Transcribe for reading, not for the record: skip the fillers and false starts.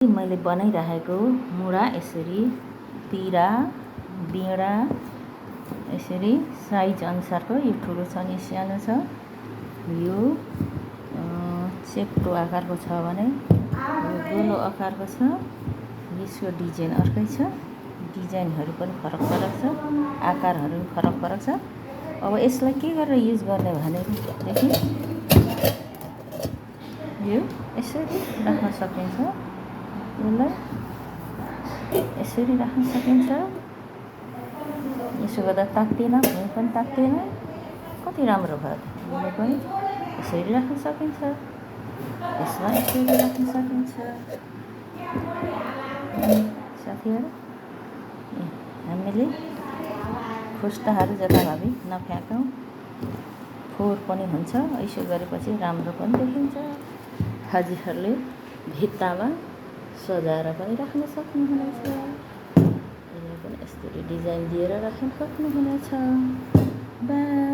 मैले बनाइरहेको मुढा यसरी पिरा बिँडा यसरी साइज अनुसारको यो ठुलो छ नि सानो छ यो चेप्टो आकारको छ भने यो गोलो आकारको छ यसको डिजाइन अर्कै छ डिजाइनहरू पनि फरक छ आकारहरू पनि फरक छ। अब यसलाई के गरेर युज गर्ने भनेदेखि यो यसरी राख्न सकिन्छ यसलाई यसरी राख्न सकिन्छ यसो गर्दा तात्तिएन भुइँ पनि तात्तिएन कति राम्रो भयो यसले पनि यसरी राख्न सकिन्छ यसलाई यसरी राख्न सकिन्छ। साथीहरु हामीले खुस्टाहरू जताभावी नफ्याँकौँ फोहोर पनि हुन्छ यसो गरेपछि राम्रो पनि देखिन्छ। हजुरहरूले भित्तामा सजाएर पनि राख्न सक्नुहुनेछ यसले पनि यसरी डिजाइन दिएर राख्न सक्नुहुनेछ। बाइ।